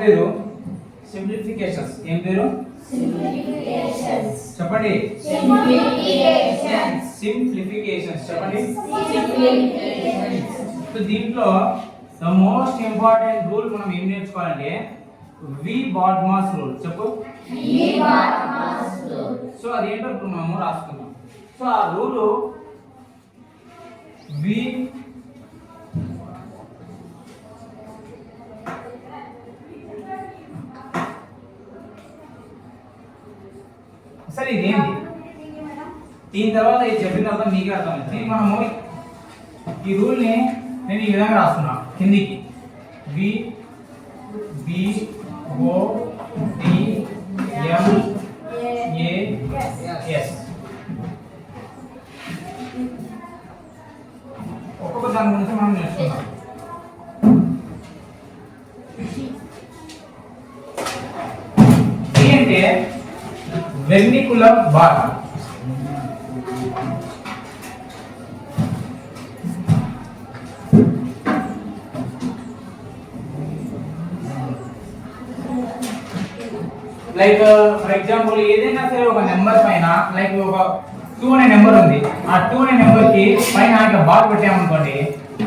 పేరు సింప్లిఫికేషన్స్. ఏం పేరు? సింప్లిఫికేషన్స్. చెప్పండి. సింప్లిఫికేషన్స్. సింప్లిఫికేషన్స్ చెప్పండి. సింప్లిఫికేషన్స్. సో దీంట్లో ద మోస్ట్ ఇంపార్టెంట్ రూల్ మనం ఏం నేర్చుకోవాలంటే వి బాడ్మాస్ రూల్. చెప్పు. వి బాడ్మాస్ రూల్. సో అదేంటో ఇప్పుడు మనము రాసుకుందాం. సో ఆ రూల్ వి అసలు ఇదేంటి దీని తర్వాత ఇది చెప్పిన తర్వాత మీకే అర్థమవుతుంది. మనము ఈ రూల్ని నేను ఈ విధంగా రాస్తున్నా కిందికి V B O D M A S. ఒక్కొక్క దాని గురించి మనం నేర్చుకుందాం. అంటే vernacular bar. Like for example ఏదైనా సరే ఒక నెంబర్ పైన లైక్ ఒక 2 అనే నెంబర్ ఉంది. ఆ 2 అనే నెంబర్ కి పైన ఇట్లా బార్ పెట్టామనుకోండి,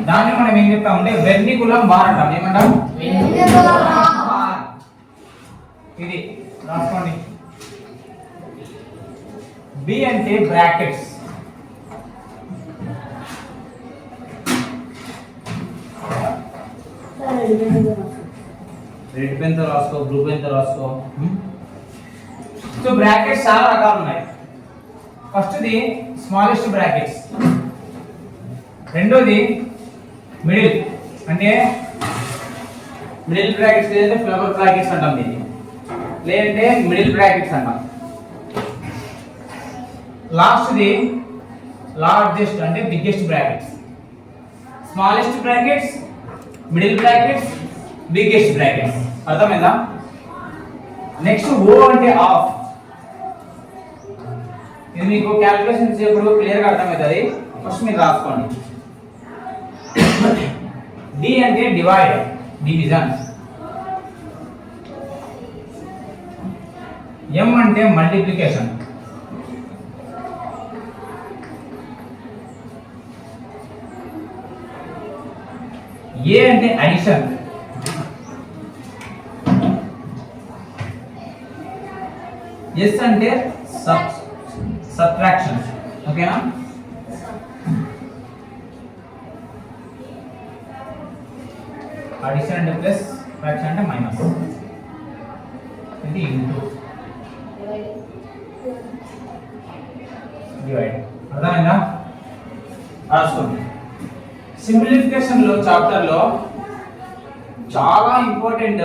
దాన్ని మనం ఏం చెప్తామంటే వెర్నికులం బార్ అంటాం. ఏమంటాం? ఇది రాసుకోండి. బి అంటే బ్రాకెట్స్. రెడ్ పెన్ తో రాసుకో, బ్లూ పెన్ తో రాసుకో. సో బ్రాకెట్స్ చాలా రకాలు ఉన్నాయి. ఫస్ట్ది స్మాలెస్ట్ బ్రాకెట్స్, రెండోది మిడిల్ అంటే మిడిల్ బ్రాకెట్స్ లేదంటే ఫ్లవర్ బ్రాకెట్స్ అంటాం దీన్ని, లేదంటే మిడిల్ బ్రాకెట్స్ అంటాం. లాస్ట్ది లార్జెస్ట్ అంటే biggest brackets. Smallest brackets, middle brackets, biggest brackets. అర్థమైందా? నెక్స్ట్ ఓ అంటే ఆఫ్. ఇది మీకు క్యాలిక్యులేషన్ చేసేప్పుడు క్లియర్గా అర్థమవుతుంది. ఫస్ట్ మీరు రాసుకోండి. డి అంటే డివైడ్, డివిజన్. ఎం అంటే మల్టిప్లికేషన్. ఏ అంటే అడిషన్. ఎస్ అంటే సబ్ట్రాక్షన్. ఓకేనా? అడిషన్ అంటే ప్లస్, ఫ్రాక్షన్ అంటే మైనస్, ఇది ఇంటూ, డివైడ్. అర్థమైందా? రాసుకోండి. సింప్లిఫికేషన్ లో చాప్టర్ లో చాలా ఇంపార్టెంట్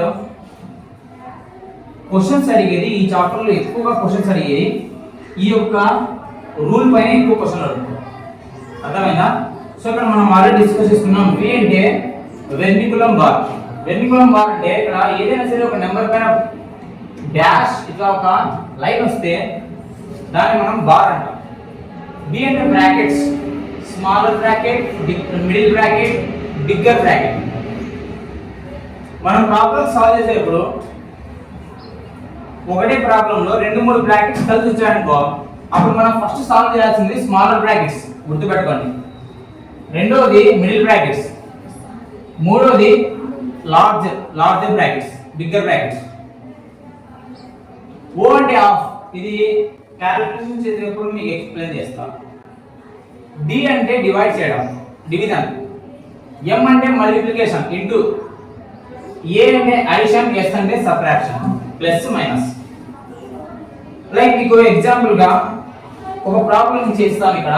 క్వశ్చన్స్ అడిగేది, ఈ చాప్టర్ లో ఎక్కువగా క్వశ్చన్స్ అడిగేది ఈ యొక్క రూల్ పైన ఎక్కువ క్వశ్చన్లు అడుగుతారు. అర్థమైందా? సో ఇక్కడ మనం ఆల్రెడీ డిస్కస్ చేసుకున్నాం. వి అంటే వెర్నికులం బార్. వెర్నికులం బార్ అంటే ఇక్కడ ఏదైనా సరే ఒక నెంబర్ పైన డాష్ ఇట్లా ఒక లైన్ వస్తే దాన్ని మనం బార్ అంటాం. బి అంటే brackets, smaller bracket, middle bracket, bigger bracket. మనం ప్రాబ్లమ్ సాల్వ్ చేసేటప్పుడు ఒకటే ప్రాబ్లం లో 2-3 బ్రాకెట్స్ కలిసి వచ్చాయనుకో, అప్పుడు మనం ఫస్ట్ సాల్వ్ చేయాల్సింది స్మాలర్ బ్రాకెట్స్, గుర్తుపెట్టుకోండి. రెండోది మిడిల్ బ్రాకెట్స్, మూడోది లార్జర్ బ్రాకెట్స్, బిగ్గర్ బ్రాకెట్స్. ఓ అంటే ఆఫ్. ఇది క్యాలిక్యులేషన్ చేసేటప్పుడు మీకు ఎక్స్ప్లెయిన్ చేస్తాను. డి అంటే డివైడ్ చేయడం, డివిజన్. ఎం అంటే మల్టిప్లికేషన్, ఇంటూ. ఏ అంటే అడిషన్, ఎస్ అంటే సబ్ట్రాక్షన్, ప్లస్ మైనస్. లైక్ మీకు ఎగ్జాంపుల్ గా ఒక ప్రాబ్లం చేస్తాను. ఇక్కడ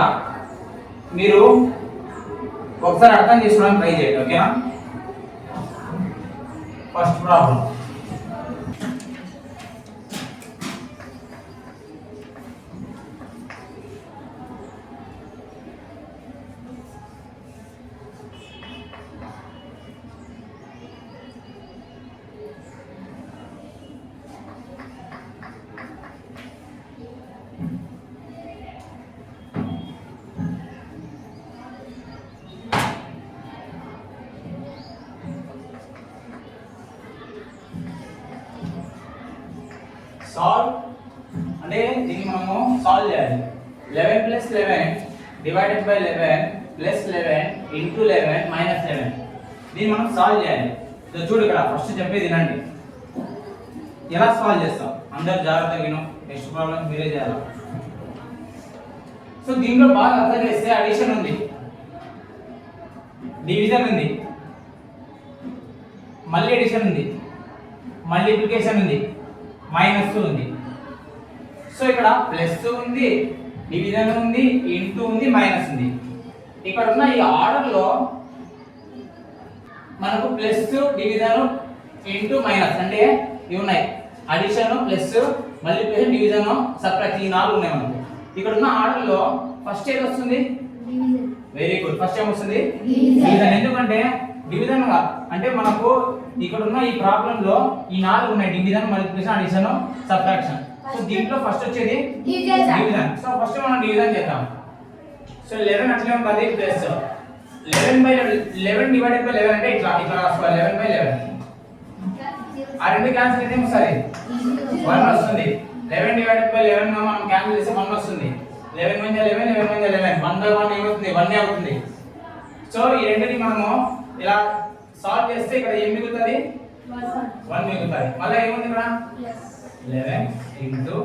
మీరు ఒకసారి అర్థం చేసుకోవడానికి ట్రై చేయండి. ఓకేనా? First problem. సాల్వ్ అంటే దీన్ని మనము సాల్వ్ చేయాలి. 11 plus 11 divided by 11 plus 11 into 11 minus 11. దీన్ని మనం సాల్వ్ చేయాలి. సో చూడు ఇక్కడ ఫస్ట్ చెప్పేది వినండి. ఎలా సాల్వ్ చేస్తాం అందరు జాగ్రత్తగా విను. నెక్స్ట్ ప్రాబ్లం మీరే చేయాలి. సో దీంట్లో బాగా అర్థం చేస్తే అడిషన్ ఉంది, డివిజన్ ఉంది, మళ్ళీ అడిషన్ ఉంది, మల్టిప్లికేషన్ ఉంది, మైనస్ ఉంది. సో ఇక్కడ ప్లస్ ఉంది, డివిజన్ ఉంది, ఇంటూ ఉంది, మైనస్ ఉంది. ఇక్కడ ఉన్న ఈ ఆర్డర్ లో మనకు ప్లస్, డివిజన్, ఇంటూ, మైనస్ అంటే ఇవి ఉన్నాయి. Addition, plus, multiplication, division, subtraction ఈ 4 ఉన్నాయి మనకు. ఇక్కడ ఉన్న ఆర్డర్ లో ఫస్ట్ ఏది వస్తుంది? Very good. ఫస్ట్ ఏం వస్తుంది? డివిజన్. ఎందుకంటే డివిజన్ అంటే మనకు ఇక్కడ ఉన్న ఈ ప్రాబ్లం లో ఈ 4 ఉన్నాయి. Division, multiplication, addition, subtraction. So దీంట్లో ఫస్ట్ వచ్చేది డివిజన్. సో ఫస్ట్ మనం డివిజన్ చేద్దాం. సో 11 అట్లే ఉంటుంది, ప్లస్ 11 డివైడెడ్ బై 11 అంటే ఇట్లా రాసుకోవాలి. 11/11 ఆ రెండు క్యాన్సిల్ అయితే ఒకసారి 1 వస్తుంది. 11 డివైడెడ్ బై 11 మనం క్యాన్సిల్ చేస్తే 1 వస్తుంది. 11 × 11 11 × 11 1/1 ఏమవుతుంది? 1 అవుతుంది. సో ఈ రెండుని మనము ఇలా సాల్వ్ చేస్తే ఇక్కడ ఏం మిగులుతుంది? 1 మిగులుతుంది. మళ్ళీ ఏముంది ఇక్కడ? 11 ఇంటూ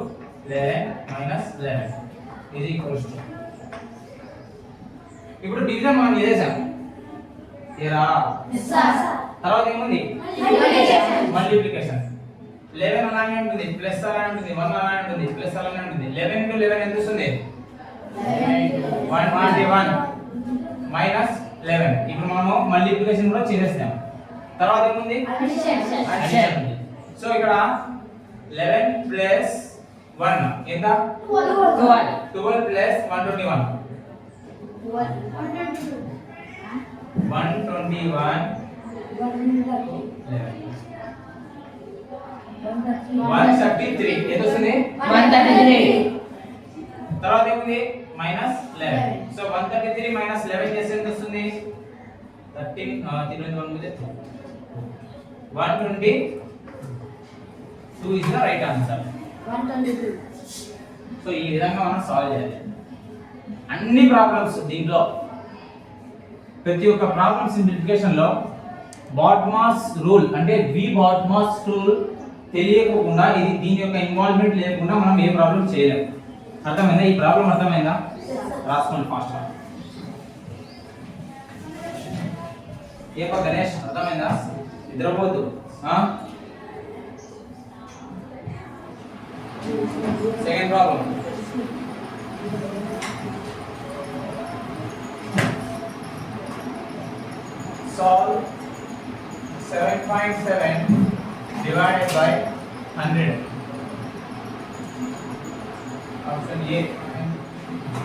11 మైనస్ 11 ఇది ఈక్వల్స్ టు. ఇప్పుడు డివిజన్ మనం చేసాం ఏరా. తర్వాత ఏముంది? మల్టిప్లికేషన్. 11 అలానే ఉంటుంది, ప్లస్ అలానే ఉంటుంది, 1 అలానే ఉంటుంది, ప్లస్ అలానే ఉంటుంది. 11 × 11 ఎంత వస్తుంది? 1 మైనస్ 11. ఇప్పుడు మనము మల్టిప్లికేషన్ కూడా చేసేస్తాం. తర్వాత ఏముంది? అడిషన్ ఉంది. సో ఇక్కడ 11 ప్లస్ 1 ఎంత? 12 ప్లస్ 121 121 133 ఎంత వస్తుంది? 133. తర్వాత ఏముంది? మైనస్ 11. సో 133 మైనస్ 11 చేస్తే ఎంత వస్తుంది? 13 122 is the right answer. 122. So ఈ విధంగా మనం సాల్వ్ చేయాలి అన్ని ప్రాబ్లమ్స్. దీంట్లో ప్రతి ఒక్క ప్రాబ్లమ్ సింప్లిఫికేషన్ లో బాట్మాస్ రూల్ అంటే బాట్మాస్ రూల్ తెలియకుండా దీని యొక్క ఇన్వాల్వ్మెంట్ లేకుండా మనం ఏ ప్రాబ్లం చేయలేము. అర్థమైందా? ఈ ప్రాబ్లం అర్థమైందా? రాసుకోండి ఫాస్ట్ గా. ఏపా గణేష్ అర్థమైందా? నిద్రపోద్దు. Second problem. Solve 7.7 divided by 100. Option A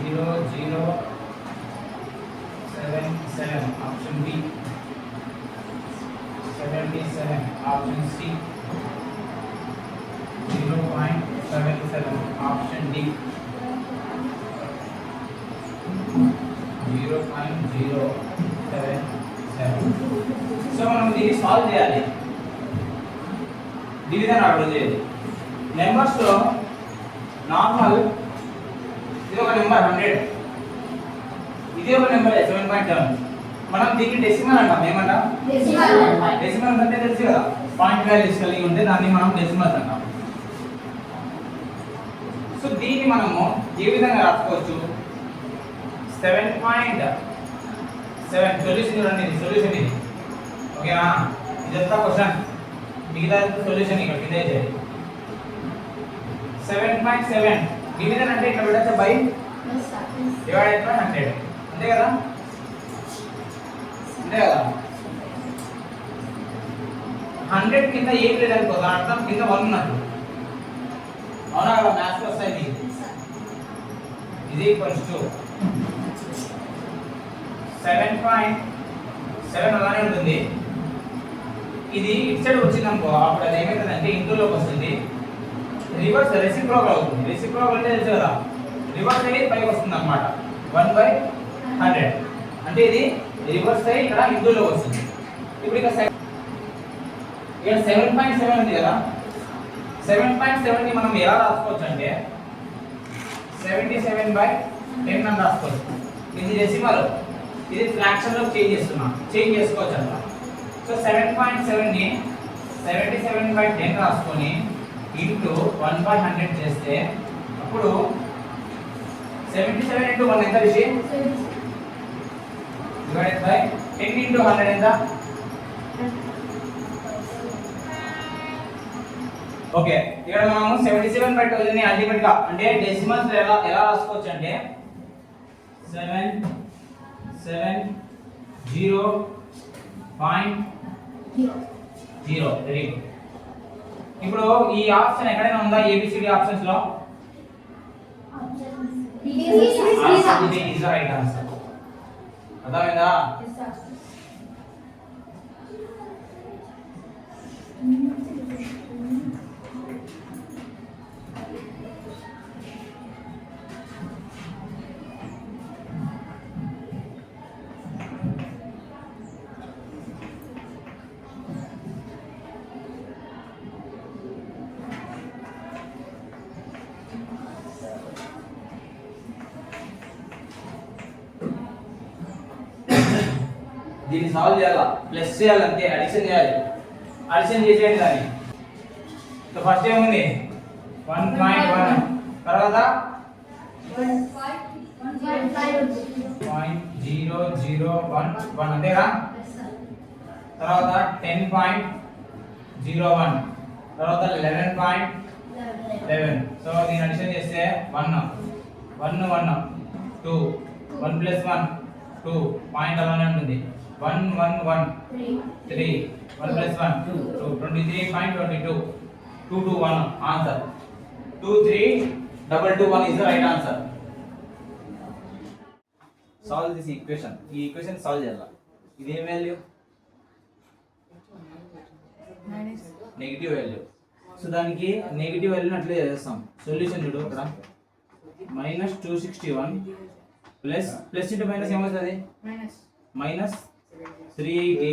0.0077. Option B 77. Option C 0.77. Option D 0.077. So మనం దీన్ని సాల్వ్ చేయాలి. డివిజన్ ఆర్డర్ చేయాలి. నెంబర్స్ లో నార్మల్ ఇది ఒక నెంబర్ 100, ఇది ఒక నెంబర్ 7.7. మనం దీన్ని డెసిమల్ అంటాం. ఏమంటాం? డెసిమల్ అంటే తెలుసు కదా, పాయింట్ వాల్యూస్ కలిగి ఉంటే దాన్ని మనం డెసిమల్స్ అంటాం. సో దీన్ని మనము ఏ విధంగా రాసుకోవచ్చు? 7.7 సొల్యూషన్ చూడండి. ఇది సొల్యూషన్ ఇది. ఓకేనా? ఇదంతా క్వశ్చన్, మిగతా సొల్యూషన్ ఇక్కడ కింద చేయాలి. 7.7 డివిజన్ అంటే ఇక్కడ పెట్టచ్చు బై డివైడెడ్ బై 100. అంతే కదా? అంతే కదా? 100 కింద ఏం లేదనుకో, దాని అర్థం కింద 1 ఉన్నట్టు. అవునా కదా? మ్యాథ్స్ వస్తాయి మీకు. ఇది ఈక్వల్స్ టు 7.7 అలానే ఉంటుంది. ఇది ఇటు సైడ్ వచ్చింది అనుకో, అప్పుడు అది ఏమవుతుందంటే ఇంటూలోకి వస్తుంది. రివర్స్ రెసిప్రోకల్ అవుతుంది. రెసిప్రోకల్ అంటే తెలుసు కదా, రివర్స్ అయ్యి పైకి వస్తుంది అన్నమాట. 1/100 అంటే ఇది రివర్స్ అయ్యి ఇక్కడ ఇంటూలోకి వస్తుంది. ఇప్పుడు ఇక్కడ 7.7 ఉంది కదా, 7.7 ని మనం ఎలా రాసుకోవచ్చు అంటే 77/10 అని రాసుకోవచ్చు. ఇది డెసిమల్, ఇది ఫ్రాక్షన్ లో చేంజ్ చేసుకోవచ్చు అన్నమాట. సో 7.7 ని 77/10 రాసుకొని ఇంటూ 1/100 చేస్తే అప్పుడు 77 into 1 ఎంత రిషి? డివైడెడ్ బై 10 into 100 ఎంత? ఓకే, ఇక్కడ మనము 77/1000 ని అల్టిమేట్ గా అంటే డెసిమల్స్ ఎలా రాసుకోవచ్చు అంటే 770.0. Very good. ఇప్పుడు ఈ ఆప్షన్ ఎక్కడైనా ఉందా ABCD ఆప్షన్స్ లో? ఇది ఇస్ రైట్ ఆన్సర్. అర్థమైందా? దీన్ని సాల్వ్ చేయాలా, ప్లస్ చేయాలి, అంతే అడిషన్ చేయాలి. అడిషన్ చేసేయండి దాన్ని. సో ఫస్ట్ ఏముంది 1.1, తర్వాత 0.0011 అంతేగా, తర్వాత 10.01, తర్వాత 11.11. సో దీన్ని అడిషన్ చేస్తే 1 1 1 2 1 + 1 2 పాయింట్ అలానే ఉంటుంది. 1 1 1 3 1 + 1 2 23.22 221 answer. 23221 is the right answer. Solve this equation. ఈ ఈక్వేషన్ సాల్వ్ చేయాలి. ఇది ఏం వాల్యూ? Negative value. సో దానికి నెగటివ్ వాల్యూని అట్లే చేస్తాం. సొల్యూషన్ చూడు ఇక్కడ -261 ప్లస్ ఇంటూ మైనస్ ఏమవుతుంది? -380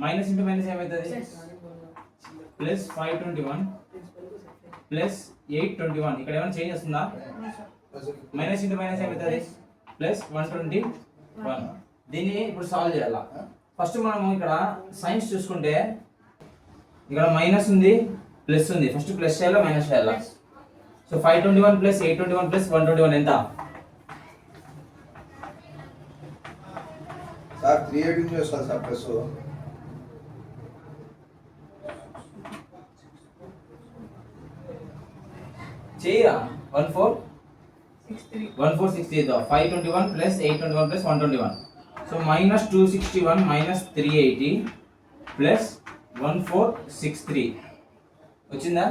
మైనస్ ఇంటూ మైనస్ ఏమవుతుంది? +521 +821. ఇక్కడ ఏమైనా చేంజ్ వస్తుందా? మైనస్ ఇంటూ మైనస్ ఏమవుతుంది? +121. దీన్ని ఇప్పుడు సాల్వ్ చేయాలా. ఫస్ట్ మనము ఇక్కడ సైన్స్ చూసుకుంటే ఇక్కడ మైనస్ ఉంది, ప్లస్ ఉంది. ఫస్ట్ ప్లస్ చేయాలా, మైనస్ చేయాలా? సో 521 + 821 + 121 ఎంత? సార్ 318 చేస్తారు సార్ ప్లస్ చేయరా 1460 తో 521 + 821 + 121. సో -261 -380 +1463 వచ్చిందా?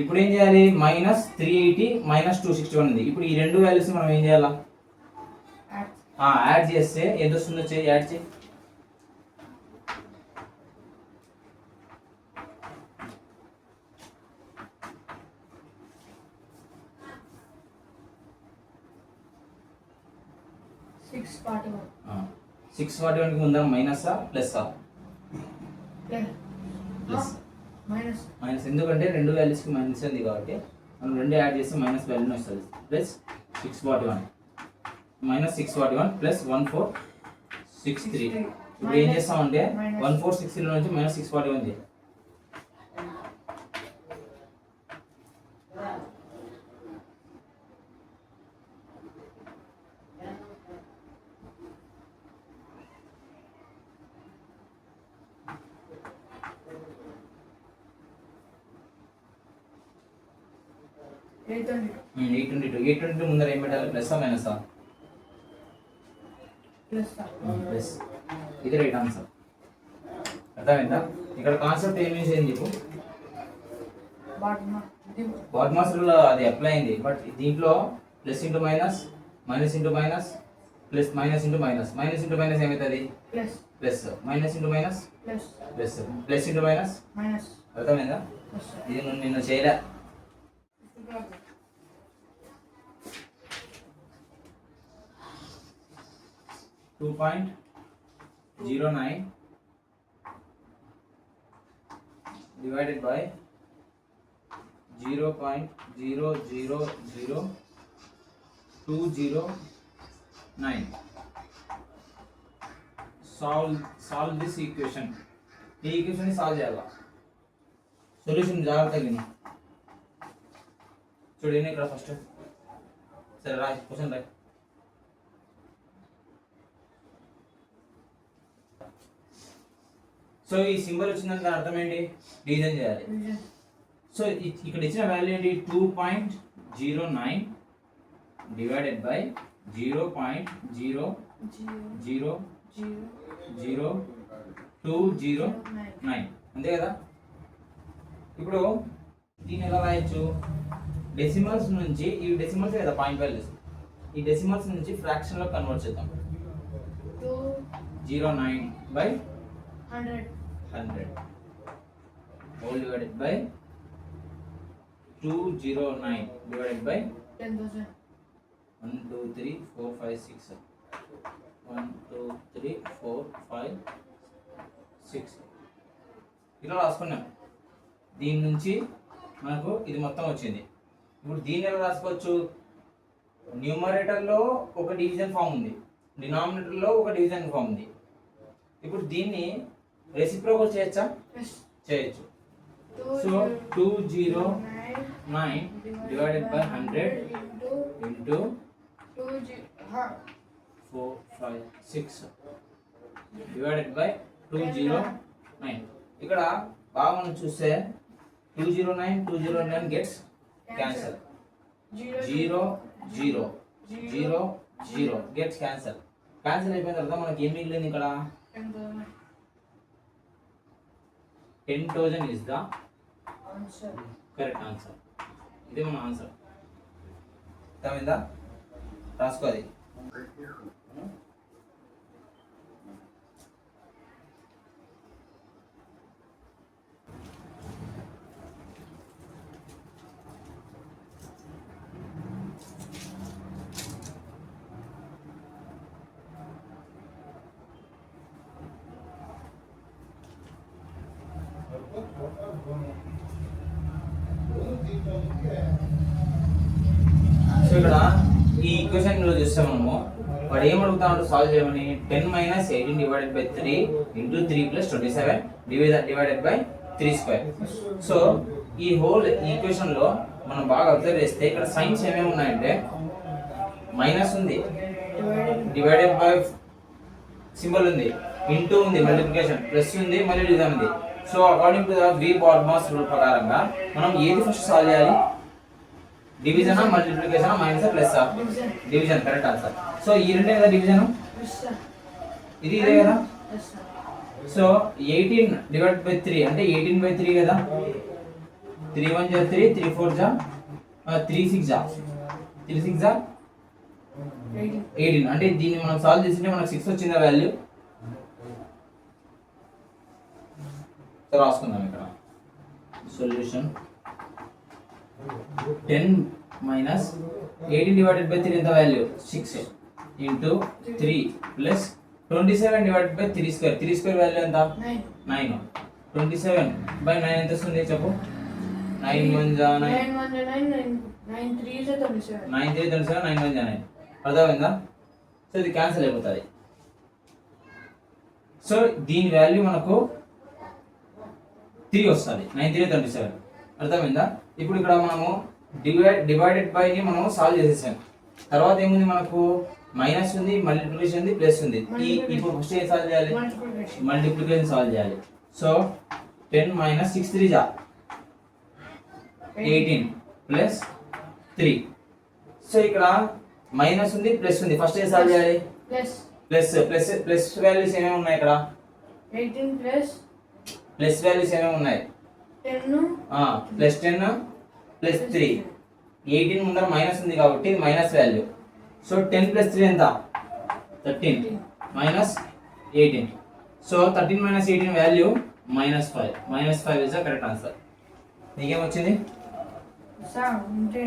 ఇప్పుడు ఏం చేయాలి? -380 -261 ఉంది. ఇప్పుడు ఈ రెండు వాల్యూస్ మనం ఏం చేయాలా? యాడ్ చేస్తే ఎంత వస్తుందో యాడ్ చేయి. సిక్స్ 641 కి ముందర మైనసా ప్లస్సా? ప్లస్. మైనస్ ఎందుకంటే రెండు వాల్యూస్ కి మైనస్ ఉంది కాబట్టి మనం రెండు యాడ్ చేస్తే మైనస్ వాల్యూని వస్తుంది. +641 -641 +1463. ఇప్పుడు ఏం చేస్తామంటే 1463 నుంచి -641 చేయాలి. $822. 822 ముందర ఏం పెట్టాలి? ప్లస్సా మైనసా? ప్లస్. ఇది రైట్ ఆన్సర్. అర్థమైందా? ఇక్కడ కాన్సెప్ట్ ఏం చేసింది చెప్పు. బాట్ మాస్టర్లో అది అప్లై అయింది, బట్ దీంట్లో plus into minus, minus into minus, plus minus into minus, minus into minus ఏమవుతుంది? Plus. Minus into minus plus, plus into minus. అర్థమైందా? ఇది నిన్ను చేయలే. 2.09 divided by 0.000209. Solve this equation. ఈ ఈక్వేషన్ సాల్వ్ చేయాలా? సొల్యూషన్ జాగ్రత్తగా విను. చూడండి ఇక్కడ ఫస్ట్. సరే రాయ్ క్వశ్చన్ రాయ్. సో ఈ సింబల్ వచ్చిందని దాని అర్థం ఏంటి? డివిజన్ చేయాలి. సో ఇక్కడ ఇచ్చిన వాల్యూ ఏంటి? 2.09 డివైడెడ్ బై 0.000209 అంతే కదా. ఇప్పుడు దీన్ని ఎలా రాయొచ్చు? డెసిమల్స్ నుంచి, ఈ డెసిమల్స్ కదా పాయింట్ వాల్యూస్, ఈ డెసిమల్స్ నుంచి ఫ్రాక్షన్ లో కన్వర్ట్ చేద్దాం. 09 by 100 whole divided by 209 divided by 10,000. 1 2 3 4 5 6 1 2 3 4 5 6 ఇలా రాసుకున్నాం. దీని నుంచి మనకు ఇది మొత్తం వచ్చింది. ఇప్పుడు దీన్ని ఎలా రాసుకోవచ్చు? న్యూమరేటర్లో ఒక డివిజన్ ఫామ్ ఉంది, డినామినేటర్లో ఒక డివిజన్ ఫామ్ ఉంది. ఇప్పుడు దీన్ని రెసిప్రోకల్ చేయొచ్చా? చేయొచ్చు. So 209 divided by 100 into 4 5 6 divided by 209. ఇక్కడ బాగా మనం చూస్తే 209 gets cancel. 0 0 0 0 gets cancel. Cancel అయిపోయిన తర్వాత మనకి ఏం మిగిలింది? ఇక్కడ 10,000 ఇస్ ద కరెక్ట్ ఆన్సర్. ఇది మన ఆన్సర్. అర్థమైందా? రాసుకోవాలి. సో ఇక్కడ ఈ ఈక్వేషన్ లో చూస్తే మనము వాడు ఏం అడుగుతాడు సాల్వ్ చేయమని? 10 - 18 divided by 3 into 3 + 27 divided by 3 square. So ఈ హోల్ ఈక్వేషన్ లో మనం బాగా అబ్జర్వ్ చేస్తే ఇక్కడ సైన్స్ ఏమేమి ఉన్నాయంటే మైనస్ ఉంది, డివైడెడ్ బై సింబల్ ఉంది, ఇంటూ ఉంది, మల్టిప్లికేషన్, ప్లస్ ఉంది, మళ్ళీ డివిజన్ ఉంది. So according to the V BODMAS rule ప్రకారంగా మనం ఏది ఫస్ట్ సాల్వ్ చేయాలి? Division, multiplication, minus, plus? Division correct answer. So ఈ రెండే కదా డివిజన్, ఇది ఇదే కదా. సో 18 డివైడెడ్ బై 3 అంటే 18/3 కదా. 3 1 = 3, 3 4 = 3 6 = 18. అంటే దీన్ని మనం సాల్వ్ చేస్తుంటే మనకు 6 వచ్చింది వాల్యూ. సో రాసుకుందాం ఇక్కడ సొల్యూషన్. 10 - 18 డివైడెడ్ బై 3 ఎంత value? 6 into 3 plus 27 divided by 3 square. 3 square value ఎంత? 9. 27/9 ఎంత వస్తుంది చెప్పు? 9 1 = 9, 9 3 = 27, 9 1 = 9. అర్థమైందా? సో ఇది క్యాన్సిల్ అయిపోతుంది. సో దీని వాల్యూ మనకు 3 వస్తుంది. 9 3 = 27. అర్థమైందా? ఇప్పుడు ఇక్కడ మనము డివైడెడ్ బై ని మనం సాల్వ్ చేసేసాం. తర్వాత ఏముంది మనకు? మైనస్ ఉంది, మల్టిప్లికేషన్ ఉంది, ప్లస్ ఉంది. ఇప్పుడు ఫస్ట్ ఏం సాల్వ్ చేయాలి? మల్టిప్లికేషన్ సాల్వ్ చేయాలి. So 10 - 6 3 = 18 plus 3. సో ఇక్కడ మైనస్ ఉంది, ప్లస్ ఉంది. ఫస్ట్ ఏం సాల్వ్ చేయాలి? ప్లస్ వాల్యూస్ ఏమేమి ఉన్నాయి ఇక్కడ? 18 ప్లస్ వాల్యూస్ ఏమేమి ఉన్నాయి? 10 +10 + 3. 18 ముందర మైనస్ ఉంది కాబట్టి ఇది మైనస్ వాల్యూ. సో 10 + 3 ఎంత? 13 minus 18. So 13 - 18 value -5. -5 is the correct answer. నీకేమొచ్చింది? సార్ అంటే